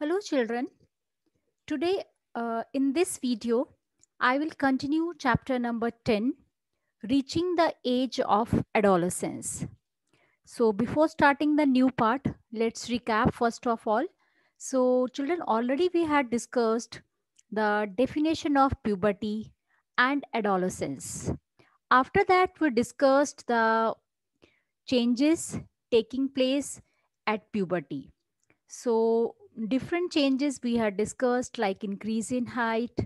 Hello children. Today in this video, I will continue chapter number 10, Reaching the Age of Adolescence. So before starting the new part, let's recap first of all. So children, already we had discussed the definition of puberty and adolescence. After that, we discussed the changes taking place at puberty. So, different changes we had discussed, like increase in height,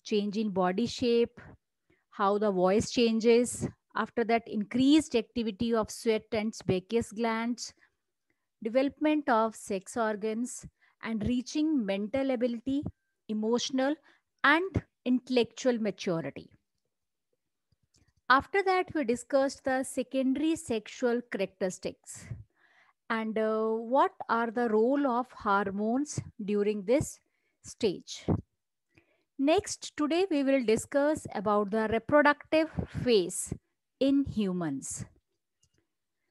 change in body shape, how the voice changes. After that, increased activity of sweat and sebaceous glands, development of sex organs, and reaching mental ability, emotional, and intellectual maturity. After that, we discussed the secondary sexual characteristics and what are the role of hormones during this stage. Next, today we will discuss about the reproductive phase in humans.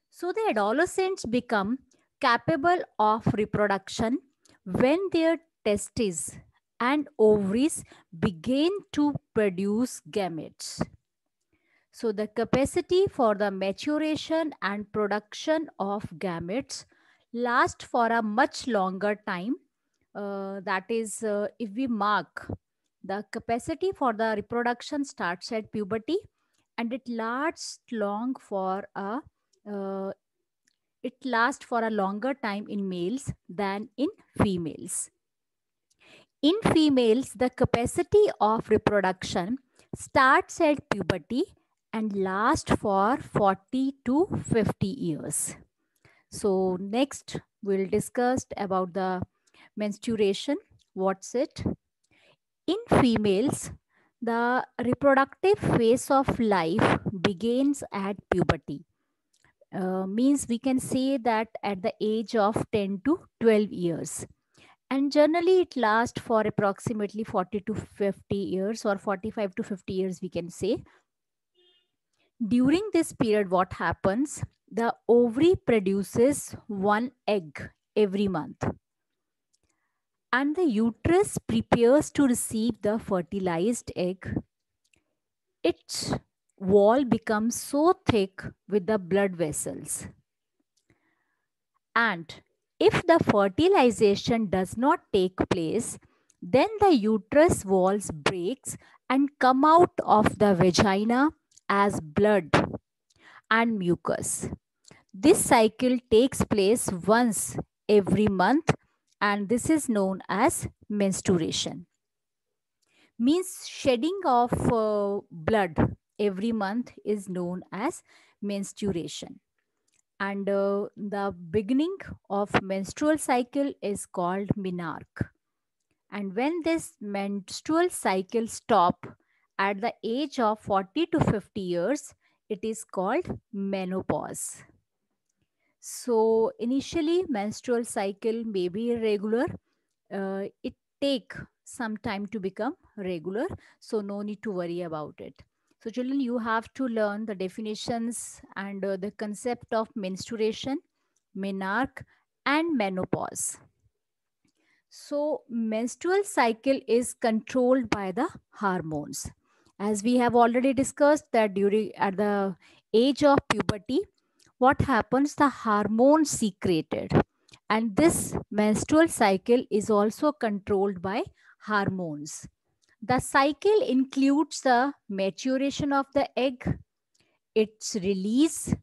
So the adolescents become capable of reproduction when their testes and ovaries begin to produce gametes. So the capacity for the maturation and production of gametes last for a much longer time. That is, if we mark the capacity for the reproduction starts at puberty and uh, it lasts for a longer time in males than in females. In females, the capacity of reproduction starts at puberty and lasts for 40 to 50 years. So next we'll discuss about the menstruation. What's it? In females, the reproductive phase of life begins at puberty. Means we can say that at the age of 10 to 12 years, and generally it lasts for approximately 40 to 50 years or 45 to 50 years, we can say. During this period, what happens? The ovary produces one egg every month, and the uterus prepares to receive the fertilized egg. Its wall becomes so thick with the blood vessels, and if the fertilization does not take place, then the uterus walls breaks and come out of the vagina as blood and mucus. This cycle takes place once every month, and this is known as menstruation. Means shedding of blood every month is known as menstruation. And the beginning of menstrual cycle is called menarche. And when this menstrual cycle stop at the age of 40 to 50 years, it is called menopause. So initially menstrual cycle may be irregular. It take some time to become regular. So no need to worry about it. So children, you have to learn the definitions and the concept of menstruation, menarche, and menopause. So menstrual cycle is controlled by the hormones. As we have already discussed that during at the age of puberty, what happens? The hormones secreted, and this menstrual cycle is also controlled by hormones. The cycle includes the maturation of the egg, its release,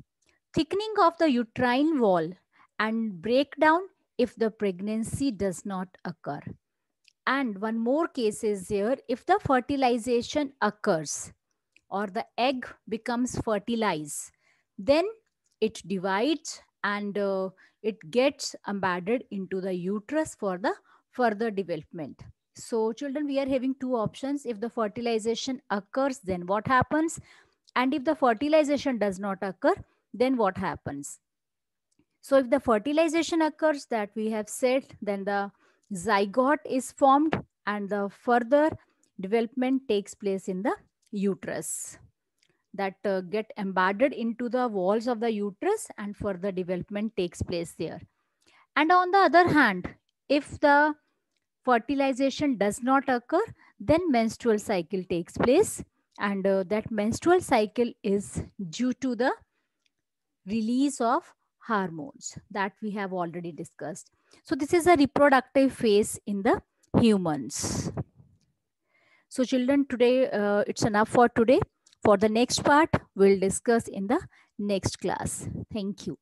thickening of the uterine wall, and breakdown if the pregnancy does not occur. And one more case is here: if the fertilization occurs or the egg becomes fertilized, then it divides and it gets embedded into the uterus for the further development. So children, we are having two options. If the fertilization occurs, then what happens? And if the fertilization does not occur, then what happens? So if the fertilization occurs, that we have said, then the zygote is formed and the further development takes place in the uterus, that get embedded into the walls of the uterus and further development takes place there. And on the other hand, if the fertilization does not occur, then menstrual cycle takes place, and that menstrual cycle is due to the release of hormones that we have already discussed. So this is a reproductive phase in the humans. So children, today it's enough for today. For the next part, we'll discuss in the next class. Thank you.